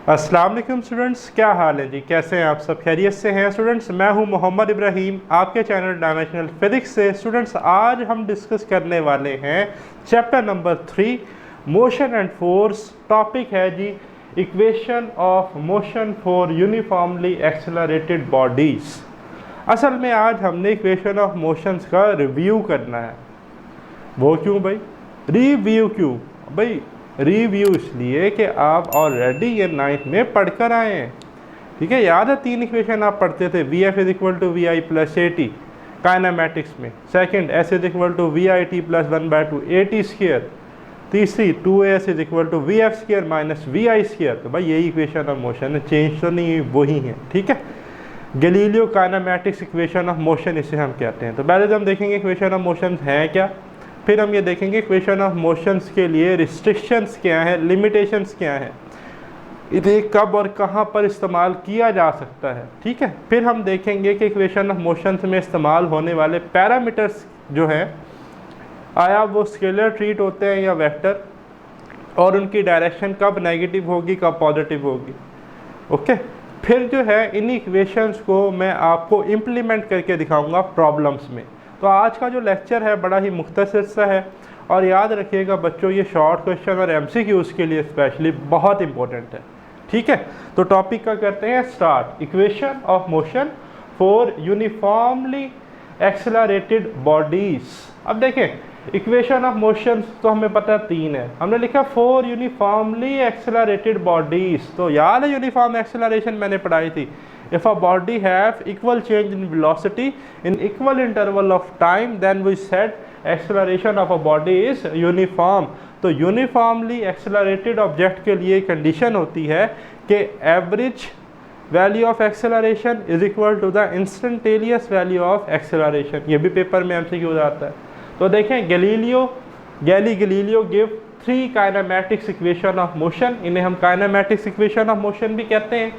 अस्सलाम वालेकुम स्टूडेंट्स, क्या हाल है जी? कैसे हैं आप सब? खैरियत से हैं स्टूडेंट्स? मैं हूं मोहम्मद इब्राहिम आपके चैनल डायमेंशनल फिजिक्स से। स्टूडेंट्स, आज हम डिस्कस करने वाले हैं chapter number 3 motion and force. Topic है जी equation of motion for uniformly accelerated bodies. असल में आज हमने इक्वेशन ऑफ मोशंस का रिव्यू करना है। वो क्यों भाई? रिव्यू क्यों भाई? रिव्यू इसलिए कि आप ऑलरेडी ये 9th में पढ़कर आए हैं। ठीक है, याद है 3 इक्वेशन आप पढ़ते थे, V F is equal to we I plus A T kinematics में। Second, S is equal to we I T plus 1/2 A T square. तीसरी, 2as is equal to we F square minus we I square. तो भाई यही equation of motion है, change तो नहीं, वही है। ठीक है, Galileo kinematics equation of motion इसे हम कहते हैं। तो पहले तो हम देखेंगे इक्वेशन ऑफ मोशन है क्या, फिर हम ये देखेंगे इक्वेशन ऑफ मोशंस के लिए रिस्ट्रिक्शंस क्या है, लिमिटेशंस क्या है, इन्हें कब और कहाँ पर इस्तेमाल किया जा सकता है। ठीक है, फिर हम देखेंगे कि इक्वेशन ऑफ मोशंस में इस्तेमाल होने वाले पैरामीटर्स जो हैं, आया वो स्केलर ट्रीट होते हैं या वेक्टर, और उनकी डायरेक्शन कब नेगेटिव होगी कब पॉजिटिव होगी। ओके, फिर जो है इन इक्वेशंस को मैं आपको इम्प्लीमेंट करके दिखाऊंगा प्रॉब्लम्स में। तो आज का जो लेक्चर है बड़ा ही मुख्तसर सा है, और याद रखिएगा बच्चों ये शॉर्ट क्वेश्चन और एमसीक्यूज़ के लिए स्पेशली बहुत इंपॉर्टेंट है। ठीक है, तो टॉपिक का करते हैं start. Equation of motion for uniformly accelerated bodies. अब देखें इक्वेशन ऑफ मोशन तो हमें पता है 3 है, हमने लिखा फॉर यूनिफॉर्मली एक्सेलरेटेड बॉडीज़। तो याद है यूनिफॉर्म एक्सेलरेशन मैंने पढ़ाई थी। If a body have equal change in velocity in equal interval of time, then we said acceleration of a body is uniform. तो uniformly accelerated object के लिए condition होती है कि average value of acceleration is equal to the instantaneous value of acceleration। ये भी paper में MCQ आता है। तो देखें Galileo give 3 kinematics equation of motion. इन्हें हम काइनेमैटिक्स इक्वेशन ऑफ मोशन भी कहते हैं।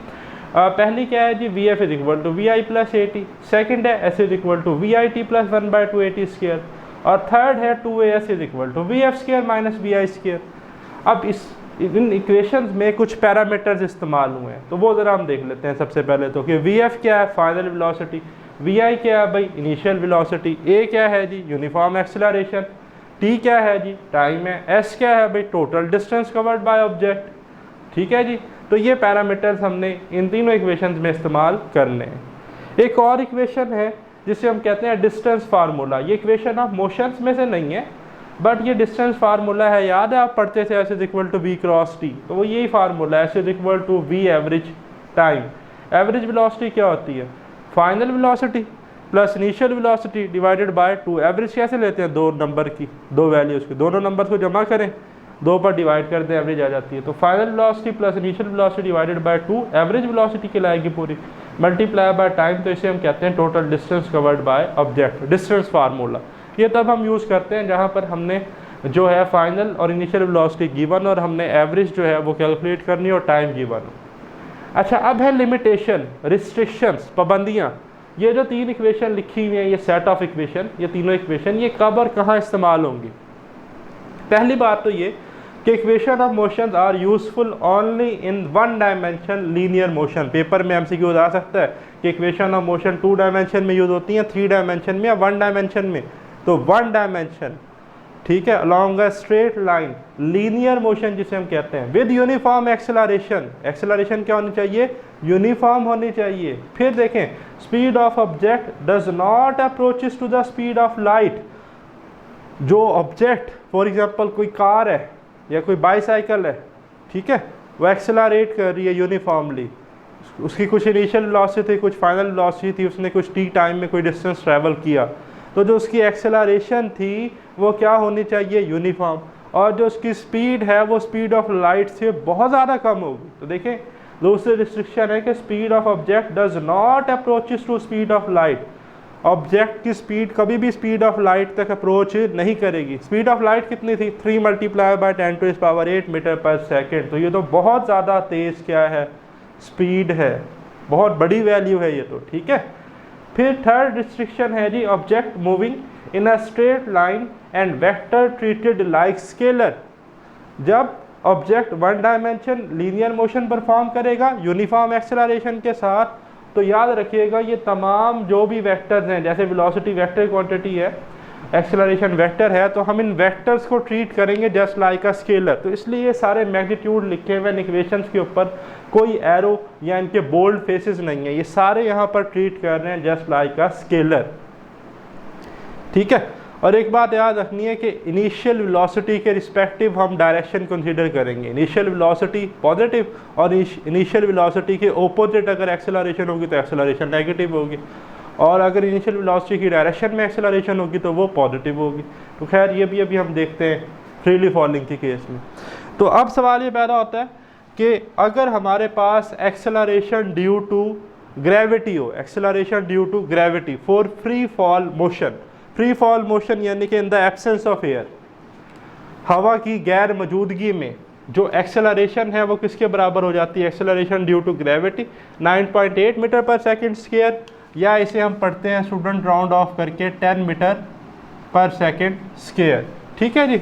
पहली क्या है जी, V F is equal to we I plus A T. Second है S is equal to we I T plus 1/2 A T square. और थर्ड है 2as is equal to we F square minus we I square. अब इन equations में कुछ parameters इस्तेमाल हुए हैं, तो वो ज़रा हम देख लेते हैं। सबसे पहले तो कि वी एफ क्या है, फाइनल वेलोसिटी। वी आई क्या है भाई, इनिशियल वेलोसिटी। ए क्या है जी, यूनिफॉर्म एक्सेलरेशन। टी क्या है जी, टाइम है। एस क्या है भाई, total distance covered by object. ठीक है जी, तो ये पैरामीटर्स हमने इन तीनों इक्वेशंस में इस्तेमाल करने हैं। एक और इक्वेशन है जिसे हम कहते हैं डिस्टेंस फार्मूला। ये इक्वेशन ऑफ मोशंस में से नहीं है, बट ये डिस्टेंस फार्मूला है। याद है आप पढ़ते थे s is equal to v cross t, तो वो यही फार्मूला है, S is equal to v average time. Average velocity क्या होती है, final velocity plus initial velocity divided by 2। Average कैसे लेते हैं, 2 नंबर की 2 वैल्यूज़ की, दोनों नंबर को जमा करें, 2 पर डिवाइड कर दें, एवरेज आ जाती है। तो final velocity plus initial velocity divided by 2 average velocity कहलाएगी पूरी, मल्टीप्लाई बाय टाइम। तो इसे हम कहते हैं total distance covered by object, distance formula. ये तब हम यूज़ करते हैं जहाँ पर हमने जो है फाइनल और इनिशियल वेलोसिटी गिवन और हमने एवरेज जो है वो कैलकुलेट करनी और टाइम गिवन हो। अच्छा, अब है लिमिटेशन, रिस्ट्रिक्शंस, पाबंदियाँ। ये जो 3 इक्वेशन लिखी हुई हैं, ये सेट ऑफ इक्वेशन, ये तीनों इक्वेशन, ये कब और कहाँ इस्तेमाल होंगी। पहली बात तो ये कि equation of motions are useful only in 1 dimension linear motion. Paper में एमसीक्यू आ सकता है कि इक्वेशन ऑफ मोशन 2 डायमेंशन में यूज होती हैं, 3 डायमेंशन में या 1 डायमेंशन में। तो 1 डायमेंशन, ठीक है, along a straight line, linear motion जिसे हम कहते हैं, विद यूनिफॉर्म एक्सेलरेशन। एक्सेलरेशन क्या होनी चाहिए, यूनिफॉर्म होनी चाहिए। फिर देखें speed of object does not approaches to the speed of light. जो ऑब्जेक्ट फॉर एग्जांपल कोई कार है या कोई बाईसाइकिल है, ठीक है, वो एक्सेलरेट कर रही है यूनिफॉर्मली, उसकी कुछ इनिशियल वेलोसिटी थी, कुछ फाइनल वेलोसिटी थी, उसने कुछ टी टाइम में कोई डिस्टेंस ट्रैवल किया, तो जो उसकी एक्सेलरेशन थी वो क्या होनी चाहिए, यूनिफॉर्म। और जो उसकी स्पीड है वो स्पीड ऑफ लाइट से बहुत ज़्यादा कम होगी। तो देखें दूसरी रिस्ट्रिक्शन है कि speed of object does not approaches to speed of light. Object की स्पीड कभी भी स्पीड ऑफ लाइट तक अप्रोच नहीं करेगी। स्पीड ऑफ लाइट कितनी थी, 3 × 10⁻⁸ मीटर पर सेकेंड। तो ये तो बहुत ज़्यादा तेज़ क्या है, स्पीड है, बहुत बड़ी वैल्यू है ये तो। ठीक है, फिर थर्ड रिस्ट्रिक्शन है जी object moving in a straight line and vector treated like scalar. जब object one dimension linear motion perform करेगा यूनिफॉर्म एक्सेलरेशन के साथ, तो याद रखिएगा ये तमाम जो भी वेक्टर्स हैं, जैसे वेलोसिटी वेक्टर क्वांटिटी है, एक्सेलरेशन वेक्टर है, तो हम इन वेक्टर्स को ट्रीट करेंगे जस्ट लाइक अ स्केलर। तो इसलिए ये सारे मैग्नीट्यूड लिखे हुए हैं इक्वेशंस के ऊपर, कोई एरो या इनके बोल्ड फेसेस नहीं है, ये सारे यहाँ पर ट्रीट कर रहे हैं जस्ट लाइक अ स्केलर। ठीक है, और एक बात याद रखनी है कि इनिशियल वेलोसिटी के रिस्पेक्टिव हम डायरेक्शन कंसीडर करेंगे। इनिशियल वेलोसिटी पॉजिटिव और इनिशियल वेलोसिटी के ओपोजिट अगर एक्सेलरेशन होगी तो एक्सेलरेशन नेगेटिव होगी, और अगर इनिशियल वेलोसिटी की डायरेक्शन में एक्सेलरेशन होगी तो वो पॉजिटिव होगी। तो खैर ये भी अभी हम देखते हैं फ्रीली फॉलिंग के केस में। तो अब सवाल ये पैदा होता है कि अगर हमारे पास एक्सेलरेशन ड्यू टू ग्रेविटी हो, acceleration due to gravity for free fall motion, free fall motion यानी कि in the absence of air, हवा की गैर मौजूदगी में जो एक्सेलरेशन है वो किसके बराबर हो जाती है, acceleration due to gravity 9.8 metre per second square, या इसे हम पढ़ते हैं स्टूडेंट राउंड ऑफ करके 10 मीटर पर सेकेंड स्क्वायर। ठीक है जी।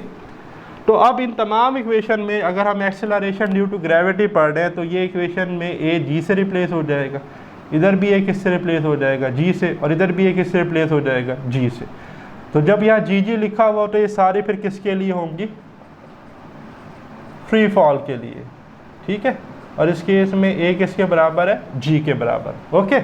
तो अब इन तमाम इक्वेशन में अगर हम एक्सेलरेशन ड्यू टू ग्रेविटी पढ़ रहे हैं तो ये इक्वेशन में ए जी से रिप्लेस हो जाएगा, इधर भी ए किससे रिप्लेस हो जाएगा, जी से, और इधर भी ए किससे रिप्लेस हो जाएगा, जी से। तो जब यहाँ जी जी लिखा हुआ तो ये सारे फिर किसके लिए होंगी, फ्री फॉल के लिए। ठीक है, और इस केस में ए किसके बराबर है, जी के बराबर। ओके,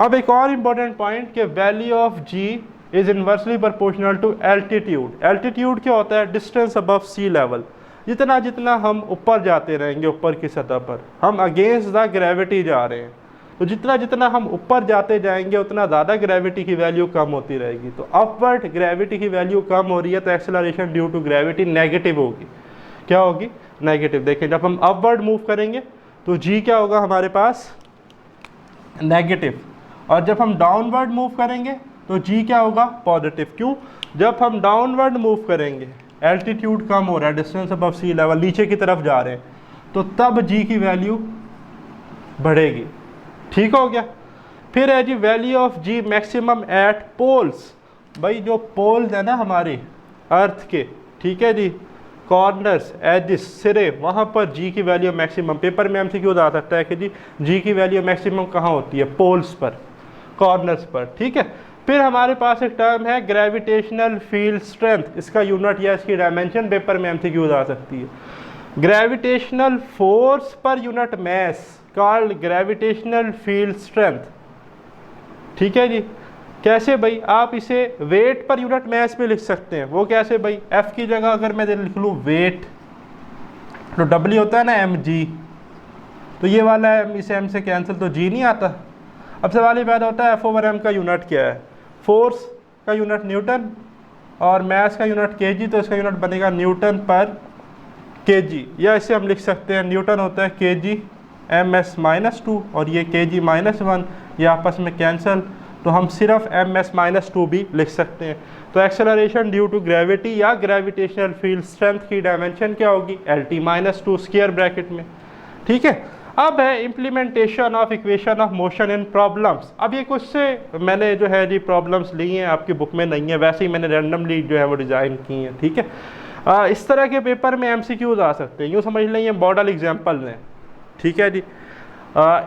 अब एक और इम्पॉर्टेंट पॉइंट कि value of g is inversely proportional to altitude. Altitude क्या होता है, डिस्टेंस अबव सी लेवल। जितना जितना हम ऊपर जाते रहेंगे ऊपर की सतह पर, हम अगेंस्ट द ग्रेविटी जा रहे हैं, तो जितना जितना हम ऊपर जाते जाएंगे उतना ज़्यादा ग्रेविटी की वैल्यू कम होती रहेगी। तो अपवर्ड ग्रेविटी की वैल्यू कम हो रही है तो acceleration due to gravity negative होगी। क्या होगी, नेगेटिव। देखें जब हम अपवर्ड मूव करेंगे तो जी क्या होगा हमारे पास, नेगेटिव, और जब हम डाउनवर्ड मूव करेंगे तो जी क्या होगा, पॉजिटिव। क्यों, जब हम डाउनवर्ड मूव करेंगे, एल्टीट्यूड कम हो रहा है, डिस्टेंस अबव सी लेवल, नीचे की तरफ जा रहे हैं, तो तब जी की वैल्यू बढ़ेगी। ठीक हो गया। फिर है जी value of G maximum at poles. भाई जो पोल्स है ना हमारे अर्थ के, ठीक है जी, कॉर्नर्स, एजिस, सिरे, वहाँ पर जी की वैल्यू मैक्सिमम। पेपर में एमसीक्यू आ सकता है कि जी की वैल्यू मैक्सिमम कहाँ होती है, पोल्स पर, कॉर्नर्स पर। ठीक है, फिर हमारे पास एक टर्म है ग्रेविटेशनल फील्ड स्ट्रेंथ। इसका यूनिट या इसकी डायमेंशन पेपर में एमसीक्यू आ सकती है। Gravitational force per unit mass called gravitational field strength. ठीक है जी। कैसे भाई, आप इसे वेट पर यूनिट मैस में लिख सकते हैं। वो कैसे भाई, एफ की जगह अगर मैं लिख लूँ वेट, तो डब्ल्यू होता है ना एम जी, तो ये वाला है इस एम से कैंसिल, तो जी नहीं आता। अब सवाल ये पैदा होता है एफ ओवर एम का यूनिट क्या है, फोर्स का यूनिट न्यूटन और मैस का यूनिट केजी, तो इसका यूनिट बनेगा न्यूटन पर केजी, या इसे हम लिख सकते हैं न्यूटन होता है केजी एम एस -2 और ये केजी -1, ये आपस में कैंसिल, तो हम सिर्फ एम एस -2 भी लिख सकते हैं। तो एक्सेलरेशन ड्यू टू ग्रेविटी या ग्रेविटेशनल फील्ड स्ट्रेंथ की डायमेंशन क्या होगी, LT -2 स्क्वायर ब्रैकेट में। ठीक है, अब है implementation of equation of motion in problems. अब ये कुछ से मैंने जो है जी प्रॉब्लम्स ली हैं, आपकी बुक में नहीं है, वैसे ही मैंने रैंडमली जो है वो डिज़ाइन की हैं। ठीक है, इस तरह के पेपर में MCQs आ सकते हैं, यूँ समझ लें ये मॉडल एग्जाम्पल हैं। ठीक है जी,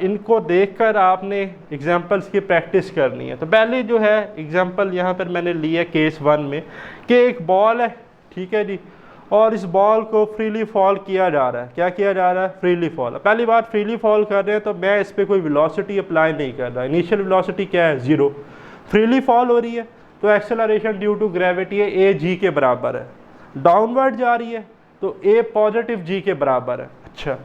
इनको देखकर आपने एग्जाम्पल्स की प्रैक्टिस करनी है। तो पहले जो है एग्जाम्पल यहाँ पर मैंने लिया केस 1 में कि एक बॉल है, ठीक है जी, और इस बॉल को फ्रीली फॉल किया जा रहा है। क्या किया जा रहा है, फ्रीली फॉल। पहली बात फ्रीली फॉल कर रहे हैं तो मैं इस पर कोई वेलोसिटी अप्लाई नहीं कर रहा। इनिशियल वेलोसिटी क्या है, 0। फ्रीली फॉल हो रही है तो एक्सेलरेशन ड्यू टू ग्रेविटी है ए जी के बराबर है। डाउनवर्ड जा रही है तो ए पॉजिटिव जी के बराबर है। अच्छा,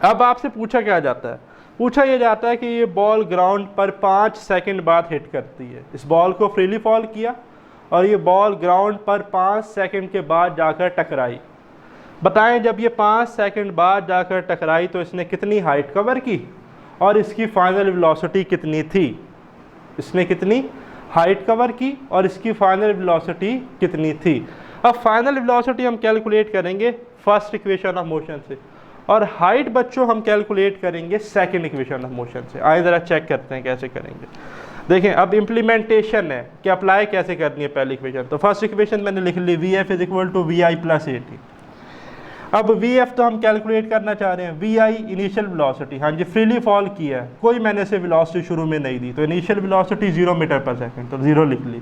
अब आपसे पूछा क्या जाता है, पूछा यह जाता है कि ये बॉल ग्राउंड पर 5 सेकंड बाद हिट करती है। इस बॉल को फ्रीली फॉल किया और ये बॉल ग्राउंड पर 5 सेकंड के बाद जाकर टकराई। बताएं जब ये 5 सेकंड बाद जाकर टकराई तो इसने कितनी हाइट कवर की और इसकी फाइनल वेलोसिटी कितनी थी। इसने कितनी हाइट कवर की और इसकी फाइनल वेलोसिटी कितनी थी। अब फाइनल वेलोसिटी हम कैलकुलेट करेंगे फर्स्ट इक्वेशन ऑफ मोशन से, और हाइट बच्चों हम कैलकुलेट करेंगे सेकंड इक्वेशन ऑफ मोशन से। आइए ज़रा चेक करते हैं कैसे करेंगे। देखें अब इम्प्लीमेंटेशन है कि अप्लाई कैसे करनी है पहली इक्वेशन। तो फर्स्ट इक्वेशन मैंने लिख ली, V F is equal to we I plus A T. अब वी एफ तो हम कैलकुलेट करना चाह रहे हैं, वी आई इनिशियल वेलोसिटी, हाँ जी फ्रीली फॉल किया है, कोई मैंने से वेलोसिटी शुरू में नहीं दी, तो इनिशियल वेलोसिटी 0 मीटर पर सेकंड, तो 0 लिख ली,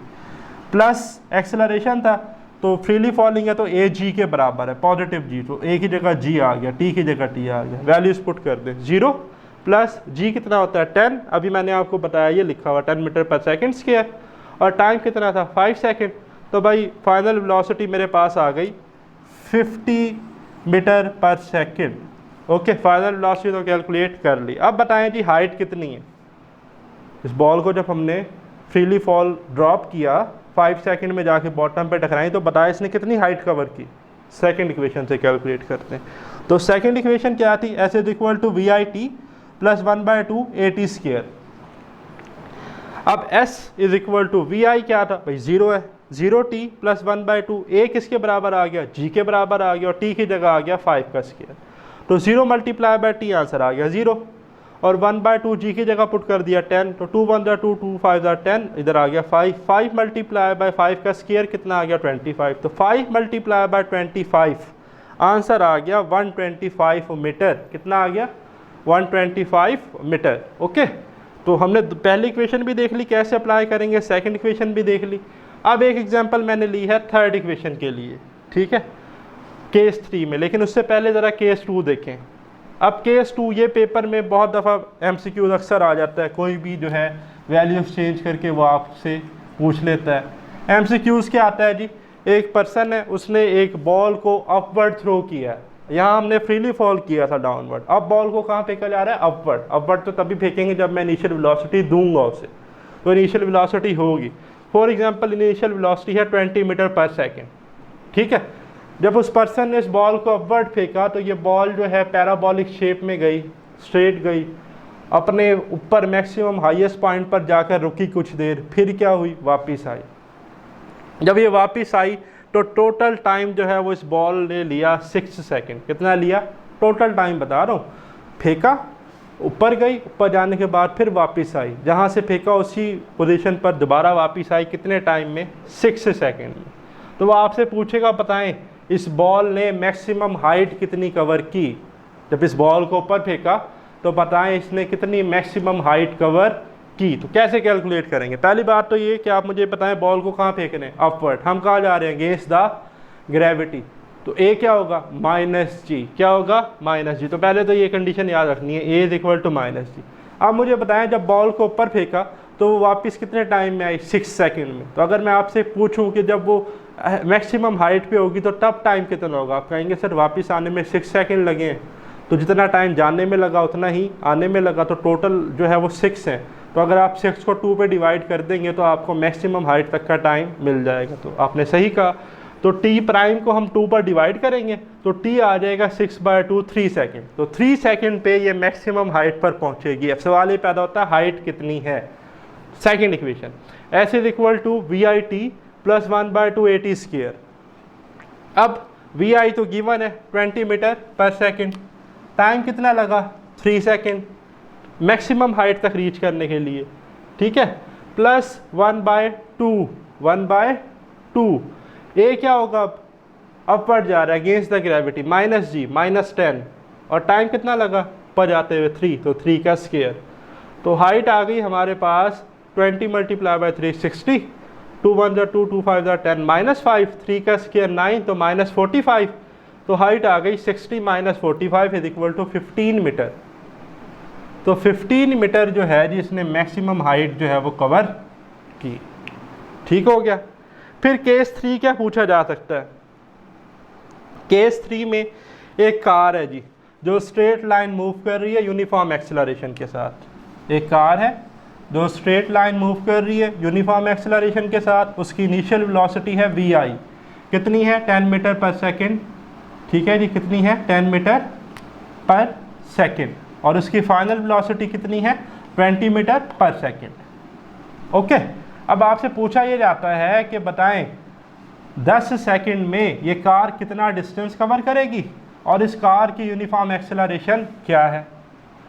प्लस एक्सेलरेशन था, तो फ्रीली फॉलिंग है तो ए जी के बराबर है, पॉजिटिव जी, तो ए की जगह जी आ गया, टी की जगह टी आ गया, वैल्यूज पुट कर दें, 0 प्लस जी कितना होता है 10, अभी मैंने आपको बताया ये लिखा हुआ 10 मीटर पर सेकंड स्क्वायर, और टाइम कितना था 5 सेकंड, तो भाई फाइनल वेलोसिटी मेरे पास आ गई 50 मीटर पर सेकंड। ओके, फाइनल वेलोसिटी तो कैलकुलेट कर ली। अब बताएं जी हाइट कितनी है, इस बॉल को जब हमने फ्रीली फॉल ड्रॉप किया 5 सेकंड में जाके बॉटम पे टकराई, तो बताया इसने कितनी हाइट कवर की, सेकंड इक्वेशन से कैलकुलेट करते हैं। तो सेकंड इक्वेशन क्या थी, S is equal to we I T plus 1/2 A T square. अब s is equal to we I क्या था भाई 0 है, 0t प्लस 1/2 a किसके बराबर आ गया, g के बराबर आ गया, और t की जगह आ गया 5 का स्क्वायर, तो 0 मल्टीप्लाई बाय t आंसर आ गया 0, और 1/2 g की जगह पुट कर दिया 10, तो 2 1 2 2 5 10, इधर आ गया 5, 5 मल्टीप्लाई बाय 5 का स्क्वायर कितना आ गया 25, तो 5 मल्टीप्लाई बाय 25 आंसर आ गया 125 मीटर, कितना आ गया 125 मीटर। ओके, तो हमने पहली इक्वेशन भी देख ली कैसे अप्लाई करेंगे, सेकंड इक्वेशन भी देख ली। अब एक एग्जांपल मैंने ली है थर्ड इक्वेशन के लिए, ठीक है, केस 3 में, लेकिन उससे पहले ज़रा केस 2 देखें। अब केस 2 ये पेपर में बहुत दफ़ा MCQ अक्सर आ जाता है, कोई भी जो है वैल्यू चेंज करके वो आपसे पूछ लेता है। MCQs क्या आता है जी, एक पर्सन है उसने एक बॉल को अपवर्ड थ्रो किया है, यहाँ हमने फ्रीली फॉल किया था डाउनवर्ड, अब बॉल को कहाँ फेंका जा रहा है अपवर्ड, अपवर्ड तो तभी फेंकेंगे जब मैं इनिशियल वेलोसिटी दूंगा उसे, तो इनिशियल वेलोसिटी होगी, फॉर एग्जांपल इनिशियल वेलोसिटी है 20 मीटर पर सेकंड, ठीक है। जब उस पर्सन ने इस बॉल को अपवर्ड फेंका तो ये बॉल जो है पैराबोलिक शेप में गई, स्ट्रेट गई, अपने ऊपर मैक्सिमम हाईएस्ट पॉइंट पर जाकर रुकी कुछ देर, फिर क्या हुई वापस आई। जब ये वापस आई तो टोटल टाइम जो है वो इस बॉल ने लिया 6 सेकंड, कितना लिया टोटल टाइम बता रहा हूँ, फेंका ऊपर गई, ऊपर जाने के बाद फिर वापस आई, जहाँ से फेंका उसी पोजीशन पर दोबारा वापस आई, कितने टाइम में 6 सेकंड में। तो वो आपसे पूछेगा बताएं इस बॉल ने मैक्सिमम हाइट कितनी कवर की, जब इस बॉल को ऊपर फेंका तो बताएं इसने कितनी मैक्सिमम हाइट कवर की। तो कैसे कैलकुलेट करेंगे, पहली बात तो ये कि आप मुझे बताएं बॉल को कहाँ फेंकने हैं, अपवर्ड, हम कहाँ जा रहे हैं अगेंस्ट द ग्रेविटी, तो ए क्या होगा -g, क्या होगा -g, तो पहले तो ये कंडीशन याद रखनी है, ए इज इक्वल टू -g। अब मुझे बताएं जब बॉल को ऊपर फेंका तो वो वापस कितने टाइम में आई 6 सेकंड में। तो अगर मैं आपसे पूछूं कि जब वो मैक्सिमम हाइट पे होगी तो तब टाइम कितना होगा, आप कहेंगे सर वापस आने में 6 सेकंड लगे हैं, तो जितना टाइम जाने में लगा उतना ही आने में लगा, तो टोटल जो है वो 6 है, तो अगर आप 6 को 2 पे डिवाइड कर देंगे तो आपको मैक्सिमम हाइट तक का टाइम मिल जाएगा। तो आपने सही कहा, तो टी प्राइम को हम 2 पर डिवाइड करेंगे तो टी आ जाएगा 6/2 3 सेकेंड, तो 3 सेकेंड पे ये मैक्सिमम हाइट पर पहुंचेगी। अब सवाल ये पैदा होता है हाइट कितनी है, second equation s is equal to we I T plus 1/2 A T square. अब वी आई तो गिवन है 20 मीटर पर सेकेंड, टाइम कितना लगा 3 सेकेंड मैक्सिमम हाइट तक रीच करने के लिए, ठीक है, प्लस 1/2 ए क्या होगा अब बढ़ जा रहा है अगेंस्ट द ग्रेविटी -g -10, और टाइम कितना लगा पर जाते हुए 3, तो 3 का स्क्वायर, तो हाइट आ गई हमारे पास 20 मल्टीप्लाई बाय 3 60, 2 1 2 2 5 10 -5, 3 का स्क्वायर 9, तो -45, तो हाइट आ गई 60 - 45 इज इक्वल टू 15 मीटर। तो 15 मीटर जो है जिसने मैक्सिमम हाइट जो है वो कवर की, ठीक हो गया। फिर केस 3 क्या पूछा जा सकता है, केस 3 में एक कार है जी जो स्ट्रेट लाइन मूव कर रही है यूनिफॉर्म एक्सेलरेशन के साथ, एक कार है जो स्ट्रेट लाइन मूव कर रही है यूनिफॉर्म एक्सेलरेशन के साथ, उसकी इनिशियल वेलोसिटी है वी आई, कितनी है 10 मीटर पर सेकेंड, ठीक है जी, कितनी है 10 मीटर पर सेकेंड, और उसकी फाइनल वेलोसिटी कितनी है 20 मीटर पर सेकेंड। ओके, अब आपसे पूछा ये जाता है कि बताएं 10 सेकंड में ये कार कितना डिस्टेंस कवर करेगी और इस कार की यूनिफॉर्म एक्सेलरेशन क्या है।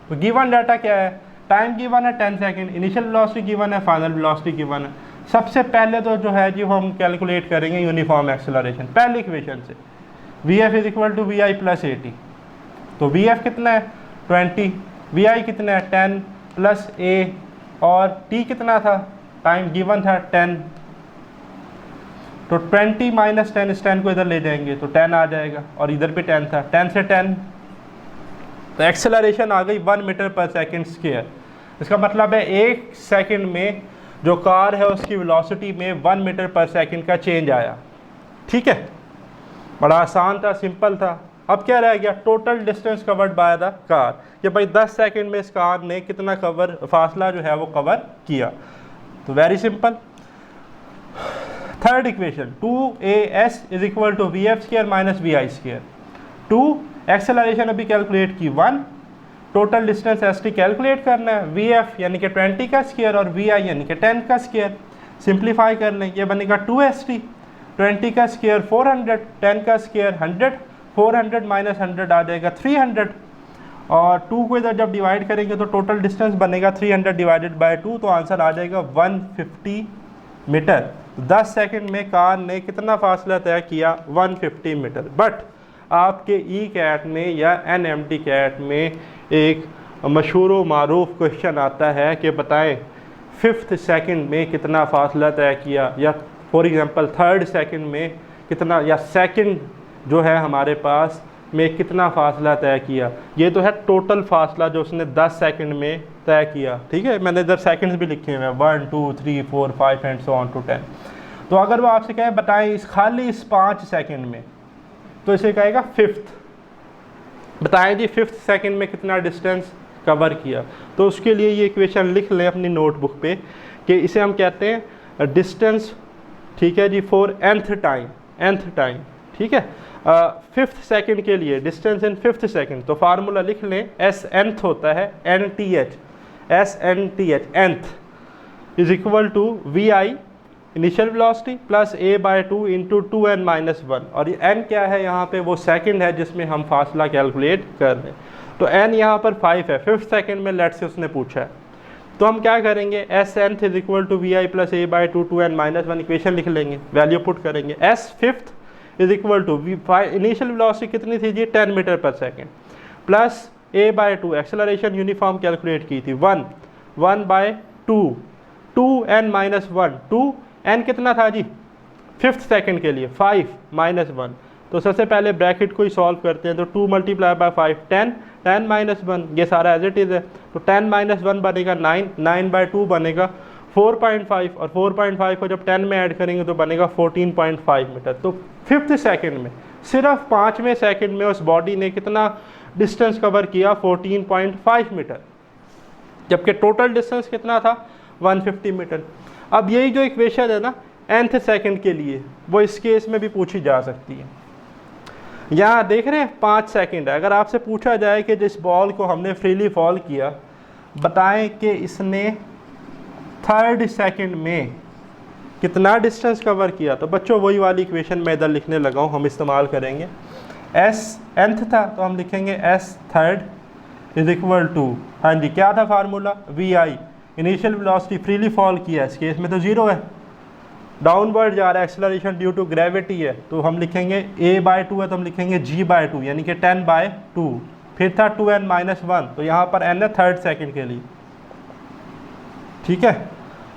तो गिवन डाटा क्या है, टाइम गिवन है 10 सेकंड, इनिशियल वेलोसिटी गिवन है, फाइनल वेलोसिटी गिवन है। सबसे पहले तो जो है जी हम कैलकुलेट करेंगे यूनिफॉर्म एक्सेलरेशन, पहली इक्वेशन से v F is equal to we I plus 80। तो वी एफ कितना है 20, वी आई कितना है 10 प्लस ए, और टी कितना था, टाइम गिवन था 10। तो 20 माइनस 10, इस 10 को इधर ले जाएंगे तो 10 आ जाएगा, और इधर भी 10 था, 10 से 10, तो एक्सेलरेशन आ गई 1 मीटर पर सेकेंड स्क्वायर। इसका मतलब है 1 सेकंड में जो कार है उसकी वेलोसिटी में 1 मीटर पर सेकंड का चेंज आया। ठीक है, बड़ा आसान था, सिंपल था। अब क्या रह गया, total distance covered by the car, कि भाई 10 सेकंड में इस कार ने कितना फासला जो है वो कवर किया। तो very simple. Third equation 2as is equal to we f square minus we i square. 2 acceleration अभी कैलकुलेट की 1, total distance s t calculate करना है, वी एफ यानी कि 20 का स्क्वायर और वी आई यानी कि 10 का स्क्वायर। सिंप्लीफाई कर लें, ये बनेगा 2st, 20 का स्क्वायर 400, 10 का स्क्वायर 100, 400 माइनस 100 आ जाएगा 300, और 2 को इधर जब डिवाइड करेंगे तो टोटल डिस्टेंस बनेगा 300 डिवाइडेड बाय 2, तो आंसर आ जाएगा 150 मीटर। 10 सेकंड में कार ने कितना फासला तय किया, 150 मीटर। बट आपके ई कैट में या NMT कैट में एक मशहूर व मारूफ क्वेश्चन आता है कि बताएं 5th सेकंड में कितना फासला तय किया, या फॉर एग्जांपल 3rd सेकंड में कितना, या सेकंड जो है हमारे पास में कितना फासला तय किया। ये तो है टोटल फासला जो उसने 10 सेकंड में तय किया। ठीक है, मैंने इधर सेकंड्स भी लिखे हुए हैं 1 2 3 4 5 एंड सो ऑन टू 10। तो अगर वो आपसे कहे बताएं इस खाली इस 5 सेकंड में, तो इसे कहेगा 5th। बताएं जी 5th सेकंड में कितना डिस्टेंस कवर किया। तो उसके लिए ये इक्वेशन लिख लें अपनी नोटबुक पे कि इसे हम कहते हैं डिस्टेंस, ठीक है जी, फॉर nth टाइम। ठीक है, 5th सेकंड के लिए डिस्टेंस इन 5th सेकंड, तो फार्मूला लिख लें, एस nth होता है NTH, s NTH nth is equal to we i initial velocity plus a by 2 into 2n minus 1, और ये n क्या है यहाँ पे, वो सेकंड है जिसमें हम फासला कैलकुलेट कर रहे हैं। तो n यहाँ पर 5 है, 5th सेकंड में लेट से उसने पूछा है। तो हम क्या करेंगे, s nth is equal to we I plus a by 2 2n minus 1 equation लिख लेंगे, वैल्यू पुट करेंगे। s 5th is equal to initial velocity कितनी थी जी 10 metre per second, plus a by 2 acceleration uniform calculate की थी 1 bye 2 2n minus 1, 2n कितना था जी 5th सेकंड के लिए 5 माइनस 1। तो सबसे पहले ब्रैकेट को ही सॉल्व करते हैं, तो 2 मल्टीप्लाई बाय 5 10, 10 माइनस 1, ये सारा एज इट इज़ है। तो 10 माइनस 1 बनेगा 9, 9 बाय 2 बनेगा 4.5, और 4.5 को जब 10 में ऐड करेंगे तो बनेगा 14.5 मीटर। तो 5th सेकंड में, सिर्फ 5वें सेकंड में उस बॉडी ने कितना डिस्टेंस कवर किया, 14.5 मीटर, जबकि टोटल डिस्टेंस कितना था 150 मीटर। अब यही जो इक्वेशन है ना nth सेकंड के लिए, वो इस केस में भी पूछी जा सकती है। यहाँ देख रहे हैं 5 सेकंड है, अगर आपसे पूछा जाए कि जिस बॉल को हमने फ्रीली फॉल किया, बताएं कि इसने 3rd सेकंड में कितना डिस्टेंस कवर किया, तो बच्चों वही वाली इक्वेशन मैं इधर लिखने लगा हूँ, हम इस्तेमाल करेंगे। s nth था तो हम लिखेंगे s 3rd is equal to, हाँ जी क्या था formula, v i initial velocity, freely fall किया, इस केस में तो 0 है, डाउनवर्ड जा रहा है, एक्सेलरेशन ड्यू टू ग्रेविटी है, तो हम लिखेंगे a बाय 2 है तो हम लिखेंगे g बाय 2 यानी कि 10 बाय 2। फिर था 2n माइनस 1, तो यहाँ पर n है 3rd सेकंड के लिए। ठीक है,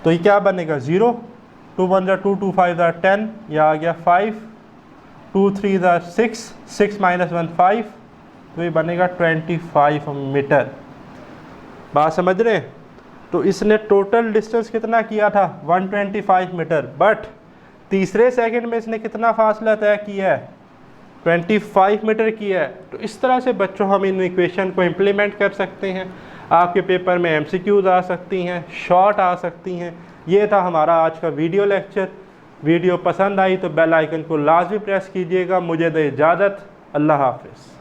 तो ये क्या बनेगा 0, 2 1 2 2 5 10, यह आ गया 5, 2 3 6, 6 माइनस 1 5, तो ये बनेगा 25 मीटर। बात समझ रहे हैं। तो इसने टोटल डिस्टेंस कितना किया था 125 मीटर, बट तीसरे सेकंड में इसने कितना फासला तय किया है 25 मीटर किया है। तो इस तरह से बच्चों हम इन इक्वेशन को इम्प्लीमेंट कर सकते हैं। आपके पेपर में MCQs आ सकती हैं, शॉर्ट आ सकती हैं। ये था हमारा आज का वीडियो लेक्चर। वीडियो पसंद आई तो बेल आइकन को लाजमी प्रेस कीजिएगा। मुझे दे इजाज़त, अल्लाह हाफ़िज़।